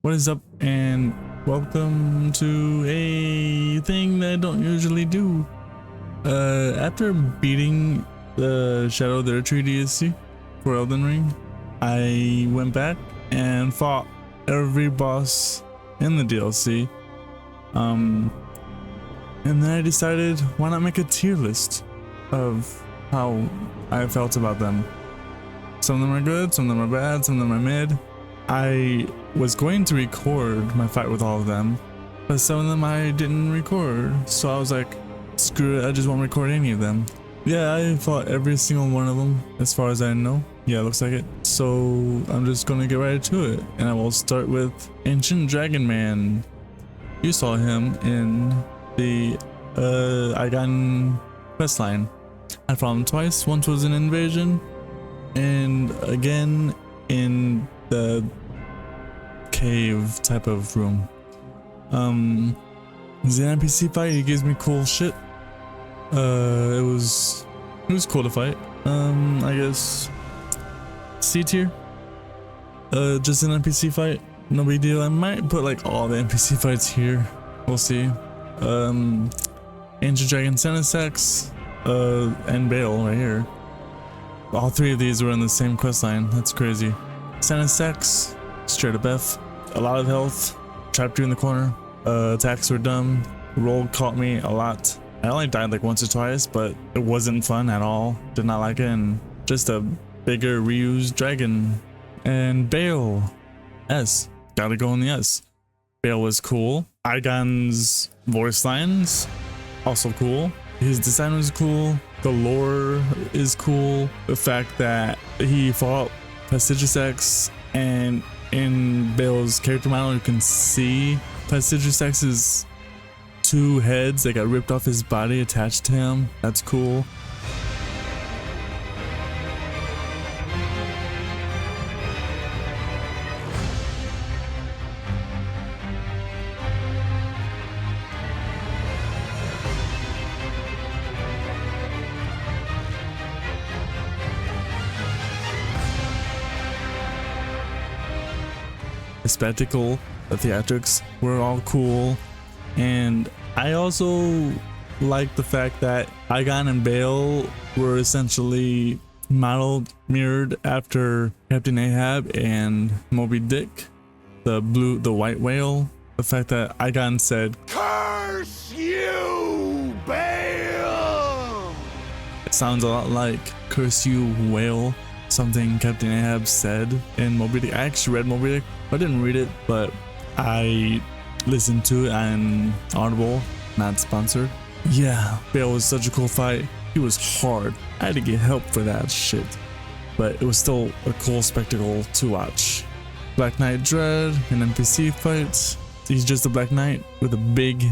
What is up, and welcome to a thing that I don't usually do. After beating the Shadow of the Erdtree DLC for Elden Ring, I went back and fought every boss in the DLC. And then I decided, why not make a tier list of how I felt about them. Some of them are good, some of them are bad, some of them are mid. I was going to record my fight with all of them, but some of them I didn't record, so I was like, screw it, I just won't record any of them. Yeah, I fought every single one of them as far as I know. Yeah, looks like it. So I'm just gonna get right to it, and I will start with Ancient Dragon Man. You saw him in the Icon questline. I fought him twice. Once was an invasion, and again in the cave type of room. He's an NPC fight. He gives me cool shit. It was cool to fight. I guess C tier. Just an NPC fight, no big deal. I might put like all the NPC fights here. We'll see. Ancient Dragon Senesex, and Bale right here. All three of these were in the same questline. That's crazy. Senesex, straight up F. A lot of health. Trapped you in the corner. Attacks were dumb. Roll caught me a lot. I only died like once or twice, but it wasn't fun at all. Did not like it, and just a bigger reused dragon. And Bale, S. Gotta go in the S. Bale was cool. Igon's voice lines, also cool. His design was cool. The lore is cool. The fact that he fought Prestigious X, and in Bale's character model you can see Prestigious X's two heads that got ripped off his body attached to him. That's cool. The spectacle, the theatrics were all cool, and I also like the fact that Igon and Bale were essentially mirrored after Captain Ahab and Moby Dick, the white whale. The fact that Igon said, "Curse you, Bale!" It sounds a lot like "Curse you, whale," something Captain Ahab said in Moby Dick. I actually read Moby Dick. I didn't read it, but I listened to it on Audible, not sponsored. Yeah, Bale was such a cool fight. He was hard. I had to get help for that shit, but it was still a cool spectacle to watch. Black Knight Dread, an NPC fight. He's just a Black Knight with a big,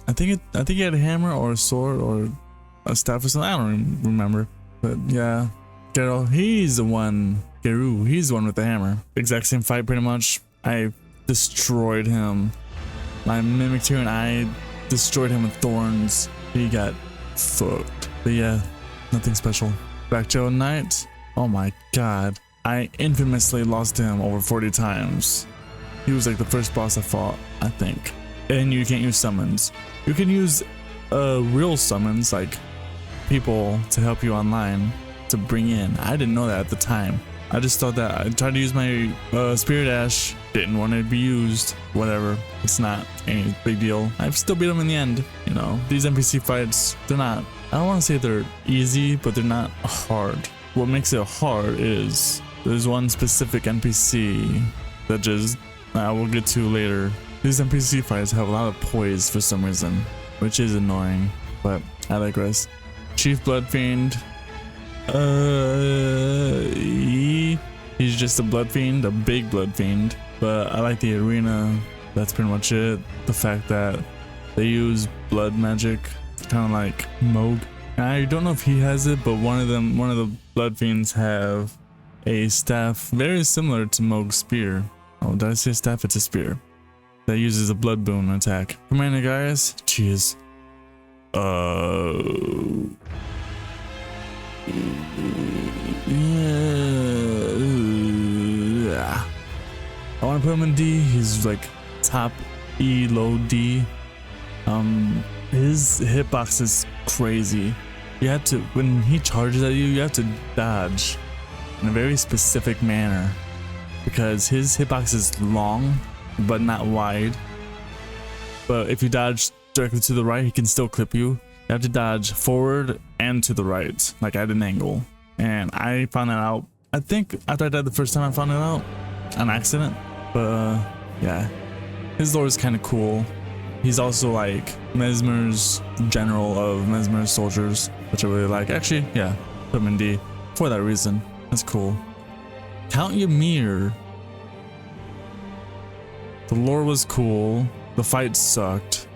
I think he had a hammer or a sword or a staff or something. I don't remember, but yeah. Gero, he's the one with the hammer. Exact same fight pretty much. I destroyed him. My Mimic Tyrion, I destroyed him with thorns. He got fucked. But yeah, nothing special. Black Joe Knight, oh my god. I infamously lost to him over 40 times. He was like the first boss I fought, I think. And you can't use summons. You can use real summons, like people to help you online to bring in. I didn't know that at the time. I just thought that I tried to use my Spirit Ash, didn't want it to be used. Whatever, it's not any big deal. I still beat them in the end. You know, these NPC fights, they're not, I don't want to say they're easy, but they're not hard. What makes it hard is there's one specific NPC that just I will get to later. These NPC fights have a lot of poise for some reason, which is annoying, but I digress. Chief Bloodfiend. He's just a blood fiend, a big blood fiend, but I like the arena. That's pretty much it. The fact that they use blood magic, kind of like Moog. I don't know if he has it, but one of the blood fiends have a staff very similar to Moog's spear. Oh, did I say staff? It's a spear that uses a blood boon attack. Commander guys, cheers. Yeah. I want want to put him in D, he's like top E, low D. His hitbox is crazy. You have to, when he charges at you, you have to dodge in a very specific manner because his hitbox is long but not wide. But if you dodge directly to the right, he can still clip you. You have to dodge forward and to the right, like at an angle. And I found that out, I think after I died the first time, I found it out on accident. But yeah, his lore is kind of cool. He's also like Mesmer's general of Mesmer's soldiers, which I really like. Actually, yeah, put him in D for that reason. That's cool. Count Ymir. The lore was cool. The fight sucked.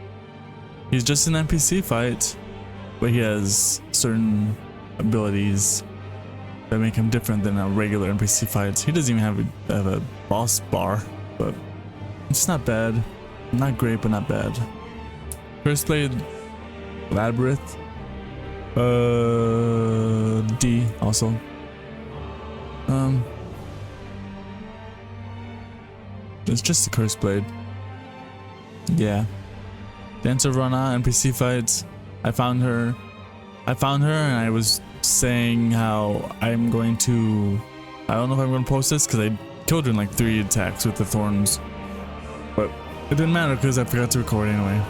He's just an NPC fight, but he has certain abilities that make him different than a regular NPC fight. He doesn't even have a boss bar, but it's not bad. Not great, but not bad. First played Labyrinth. D also. It's just a Curse Blade. Yeah. Dancer Rana, NPC fights. I found her and I was saying how I'm going to, I don't know if I'm going to post this because I killed her in like 3 attacks with the thorns. But it didn't matter because I forgot to record anyway.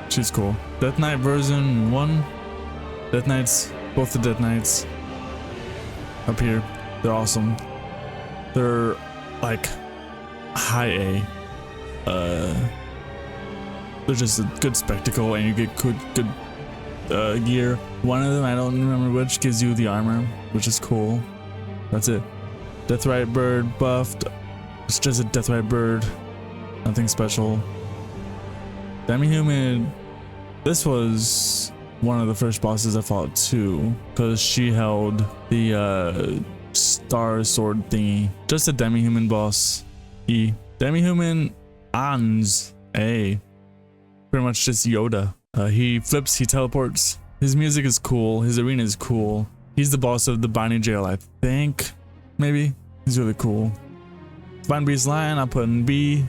She's cool. Death Knight version 1. Death Knights, both the Death Knights up here. They're awesome. They're like high A. They're just a good spectacle and you get good gear. One of them, I don't remember which, gives you the armor, which is cool. That's it. Deathrite Bird buffed. It's just a Deathrite Bird. Nothing special. Demi-Human. This was one of the first bosses I fought too, because she held the star sword thingy. Just a Demi-Human boss. E. Demi-Human Ans. A. Pretty much just Yoda. He flips, he teleports. His music is cool. His arena is cool. He's the boss of the Bonnie Jail, I think. Maybe. He's really cool. Divine Beast Lion, I'll put in B.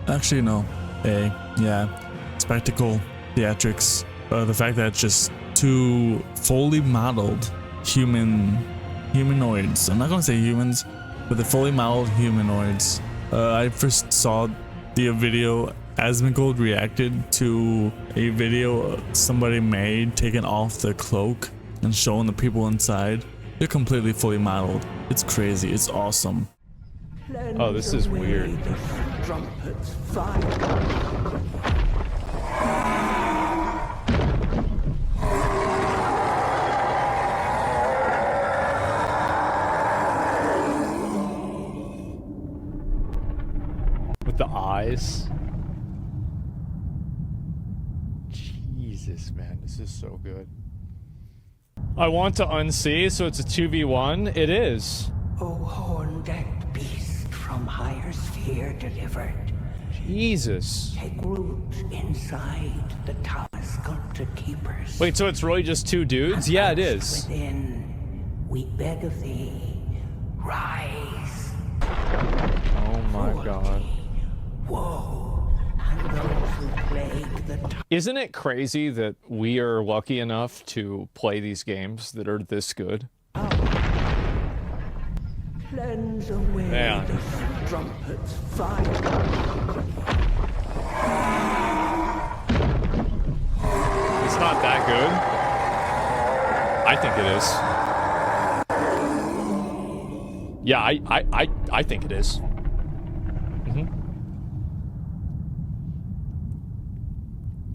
Actually no. A. Yeah. Spectacle. Theatrics. The fact that it's just 2 fully modeled humanoids. I'm not gonna say humans, but they're fully modeled humanoids. I first saw the video, Asmongold reacted to a video somebody made taking off the cloak and showing the people inside. They're completely fully modeled. It's crazy. It's awesome. Oh, this is weird. With the eyes. Jesus, man, this is so good. I want to unsee, so it's a 2v1. It is. O horn-decked beast from higher sphere delivered, Jesus. take root inside the tower sculpted keepers. Wait, so it's really just 2 dudes? Yeah, it is. Within, we beg of thee, rise. Oh my god. Woe, and those who plague the tower. Isn't it crazy that we are lucky enough to play these games that are this good? Cleanse away Man. the strumpet's fire. It's not that good. I think it is. Yeah, I think it is.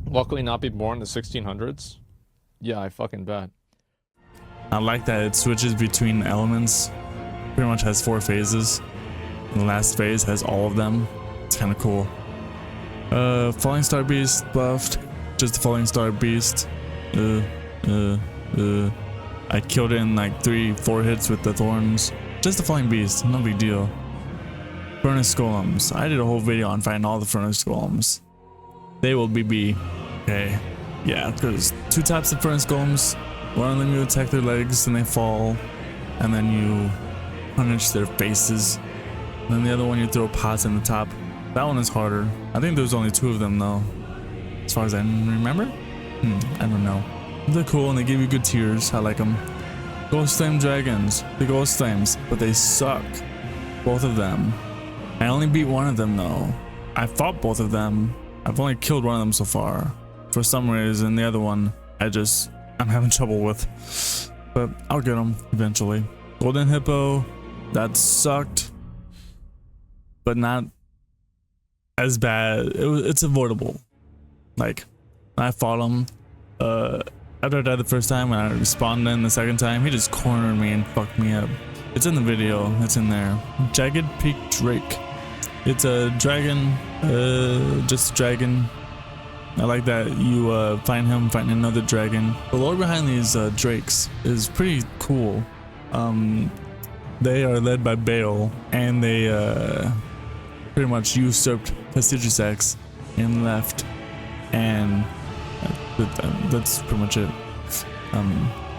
Luckily not be born in the 1600s. Yeah, I fucking bet. I like that it switches between elements. Pretty much has 4 phases. And the last phase has all of them. It's kind of cool. Falling Star Beast buffed. Just the Falling Star Beast. I killed it in like 3-4 hits with the thorns. Just the Falling Beast, no big deal. Furnace Golems. I did a whole video on fighting all the Furnace Golems. They will be B. Okay. Yeah, there's 2 types of Furnace Golems. One of them you attack their legs and they fall. And then you punish their faces. And then the other one you throw pots in the top. That one is harder. I think there's only 2 of them though, as far as I remember. I don't know. They're cool and they give you good tiers. I like them. Ghost Flame Dragons. The Ghost Flames, but they suck. Both of them. I only beat one of them though. I fought both of them. I've only killed one of them so far. For some reason, the other one I'm having trouble with. But I'll get them eventually. Golden Hippo, that sucked, but not as bad. It's avoidable. Like, I fought him. After I died the first time, when I respawned in the second time, he just cornered me and fucked me up. It's in the video. It's in there. Jagged Peak Drake. It's a dragon. Just a dragon. I like that you find him fighting another dragon. The lore behind these drakes is pretty cool. They are led by Baal, and they pretty much usurped prestigious X and left, and that's pretty much it.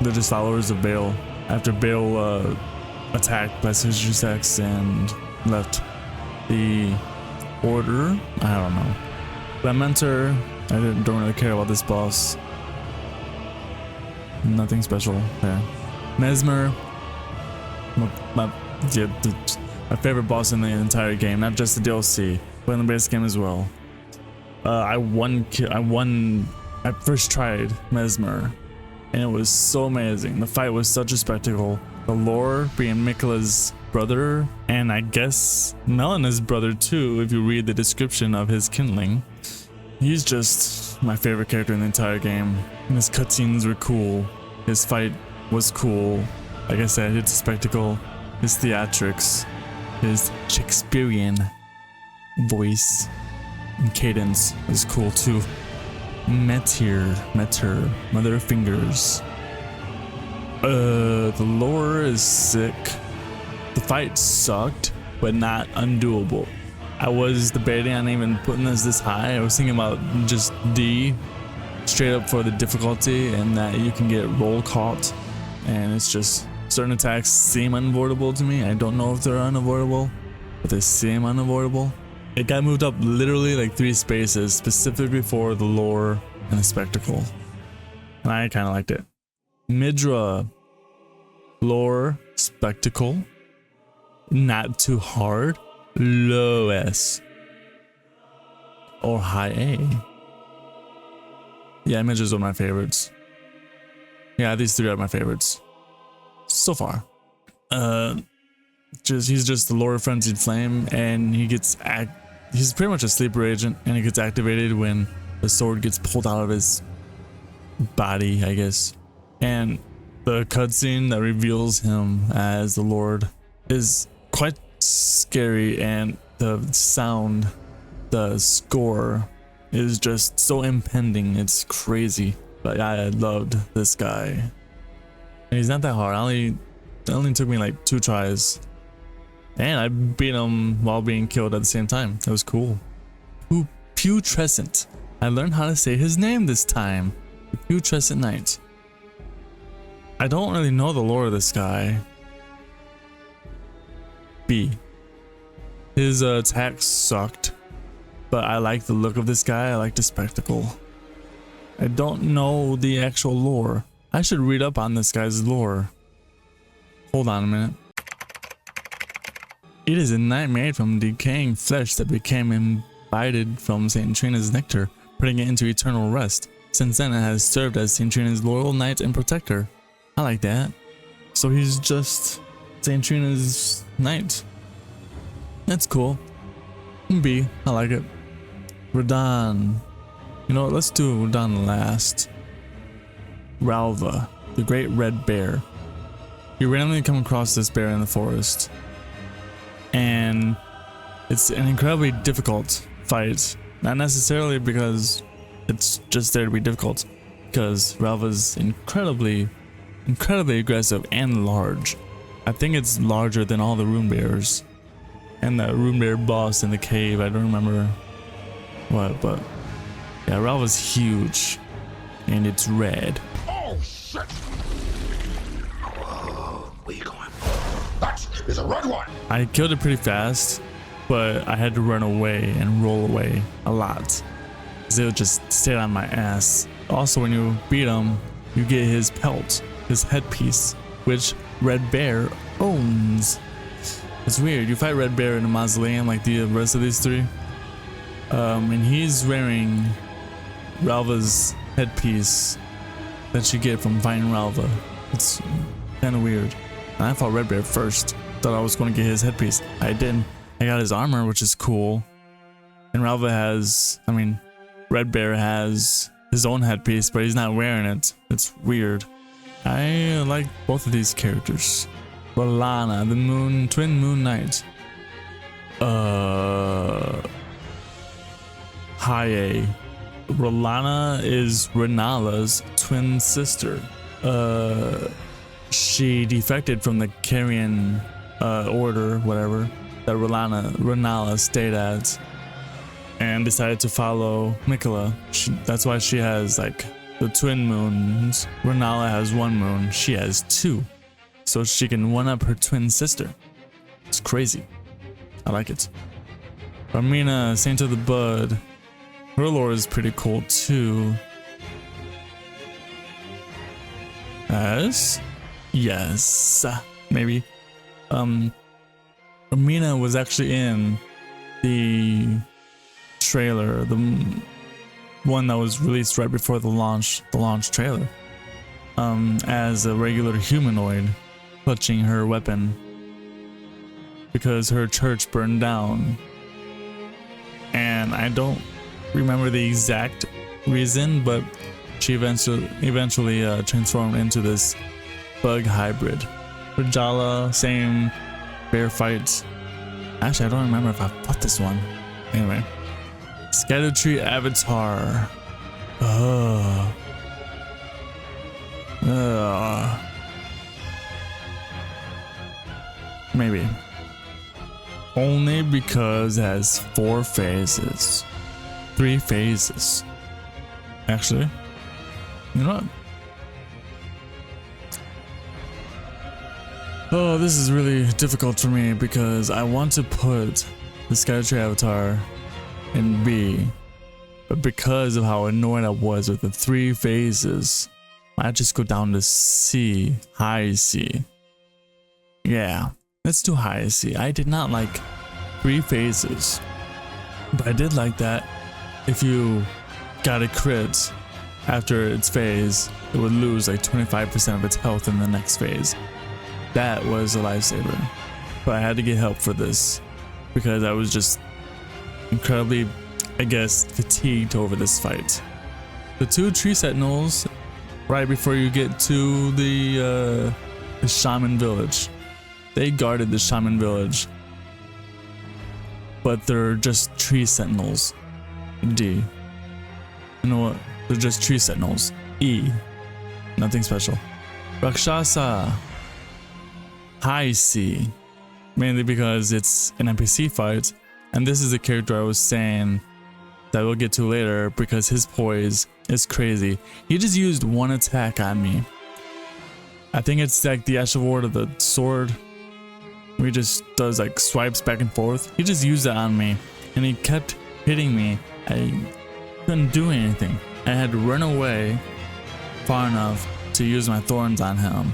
They're just followers of Baal after Baal attacked prestigious X and left the order. I don't know. Lamentor, I don't really care about this boss. Nothing special there. Mesmer, my favorite boss in the entire game, not just the DLC, but in the base game as well. I first tried Mesmer, and it was so amazing. The fight was such a spectacle. The lore being Mikla's brother, and I guess Melena's brother too, if you read the description of his kindling. He's just my favorite character in the entire game. And his cutscenes were cool. His fight was cool. Like I said, it's a spectacle. His theatrics, his Shakespearean voice and cadence is cool too. Meteor, Mother of Fingers. The lore is sick. The fight sucked, but not undoable. I was debating on even putting this high. I was thinking about just D, straight up for the difficulty, and that you can get roll caught, and it's just certain attacks seem unavoidable to me. I don't know if they're unavoidable, but they seem unavoidable. It got moved up literally like 3 spaces specifically for the lore and the spectacle, and I kind of liked it. Midra, lore, spectacle, not too hard. Low S or high A. Yeah, Midra's one of my favorites. Yeah, these 3 are my favorites so far. He's just the lore frenzied flame, and he's pretty much a sleeper agent, and he gets activated when the sword gets pulled out of his body, I guess. And the cutscene that reveals him as the Lord is quite scary, and the sound, the score is just so impending. It's crazy. But I loved this guy, and he's not that hard. It only took me like 2 tries, and I beat him while being killed at the same time. It was cool. Putrescent. I learned how to say his name this time. The Putrescent Knight. I don't really know the lore of this guy. B. His attacks sucked, but I like the look of this guy. I like the spectacle. I don't know the actual lore. I should read up on this guy's lore. Hold on a minute. It is a knight made from decaying flesh that became imbibed from St. Trina's nectar, putting it into eternal rest. Since then, it has served as St. Trina's loyal knight and protector. I like that. So he's just St. Trina's knight. That's cool. B, I like it. Radon. You know what, let's do Radon last. Ralva, the great red bear. You randomly come across this bear in the forest, and it's an incredibly difficult fight. Not necessarily because it's just there to be difficult, because Ralva's incredibly aggressive and large. I think it's larger than all the rune bears. And the rune bear boss in the cave, I don't remember what, but yeah, Ralva's huge, and it's red. Oh shit! Whoa, where you going? That is a red one. I killed it pretty fast, but I had to run away and roll away a lot, because it would just stay on my ass. Also, when you beat him, you get his pelt, his headpiece, which Red Bear owns. It's weird. You fight Red Bear in a mausoleum like the rest of these three, and he's wearing Ralva's headpiece that you get from fighting Ralva. It's kind of weird. And I fought Red Bear first. Thought I was going to get his headpiece. I didn't. I got his armor, which is cool. And Ralva has, I mean, Red Bear has his own headpiece, but he's not wearing it. It's weird. I like both of these characters. Rolana, the twin moon knight. Haye. Rolana is Renala's twin sister. She defected from the Carrion order, whatever, that Renala stayed at, and decided to follow Miquella. That's why she has like the twin moons. Renala has one moon, she has two, so she can one up her twin sister. It's crazy. I like it. Armina, Saint of the Bud. Her lore is pretty cool too. Yes, maybe. Armina was actually in the trailer, the one that was released right before the launch trailer, as a regular humanoid clutching her weapon because her church burned down. And I don't remember the exact reason, but she eventually transformed into this bug hybrid. Rajala, same bear fight. Actually, I don't remember if I fought this one. Anyway, Erdtree avatar. Maybe. Only because it has 4 phases. 3 phases. Actually, you know what? Oh, this is really difficult for me because I want to put the Erdtree avatar in B, but because of how annoyed I was with the 3 phases, I just go down to C, high C. Yeah, let's do high C. I did not like 3 phases, but I did like that if you got a crit after its phase, it would lose like 25% of its health in the next phase. That was a lifesaver, but I had to get help for this because I was just incredibly, I guess, fatigued over this fight. The 2 tree sentinels right before you get to the shaman village, they guarded the shaman village, but they're just tree sentinels. D. You know what? They're just tree sentinels. E. Nothing special. Rakshasa. High C, mainly because it's an NPC fight, and this is a character I was saying that we'll get to later because his poise is crazy. He just used 1 attack on me. I think it's like the Ash of War to the sword. He just does like swipes back and forth. He just used that on me, and he kept hitting me. I couldn't do anything. I had to run away far enough to use my thorns on him,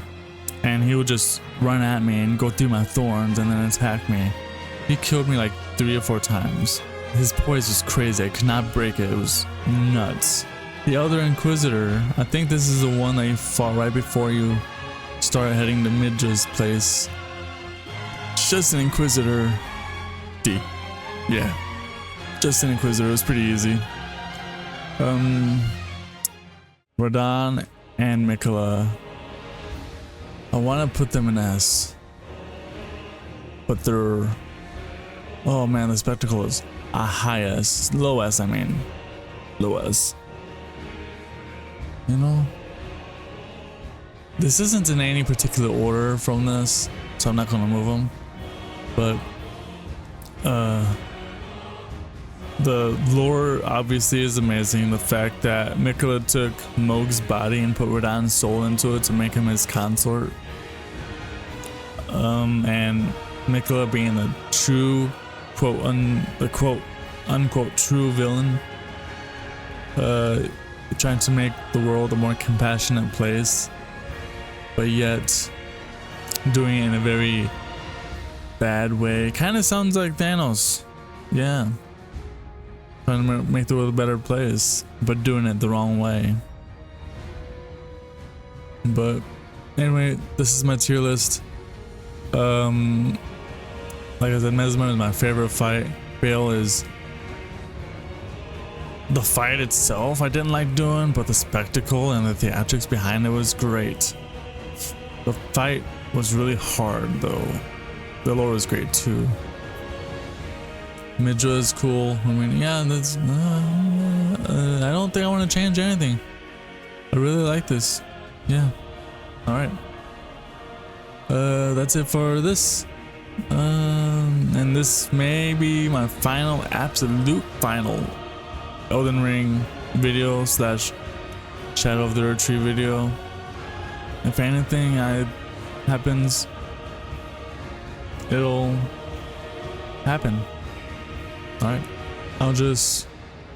and he would just run at me and go through my thorns and then attack me. He killed me like 3 or 4 times. His poise was crazy. I could not break it. It was nuts. The other Inquisitor, I think this is the one that you fought right before you started heading to Midra's place. It's just an Inquisitor. D. Yeah. Just an Inquisitor. It was pretty easy. Radahn and Miquella. I want to put them in S, but they're, oh man, the spectacle is a high S, low S, I mean, low S. You know, this isn't in any particular order from this, so I'm not going to move them, but the lore obviously is amazing. The fact that Miquella took Mohg's body and put Radahn's soul into it to make him his consort. And Nicola being the true the quote unquote true villain, trying to make the world a more compassionate place, but yet doing it in a very bad way. Kind of sounds like Thanos. Yeah, trying to make the world a better place, but doing it the wrong way. But anyway, this is my tier list. Like I said, Mesmer is my favorite fight. Bale is the fight itself I didn't like doing, but the spectacle and the theatrics behind it was great. The fight was really hard though. The lore was great too. Midra is cool. I mean, yeah, that's. I don't think I want to change anything. I really like this. Yeah. All right. That's it for this. And this may be my final, absolute final Elden Ring video / Shadow of the Erdtree video. If anything happens, it'll happen. Alright, I'll just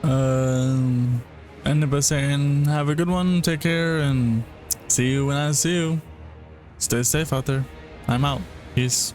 end it by saying have a good one, take care, and see you when I see you. Stay safe out there. I'm out. Peace.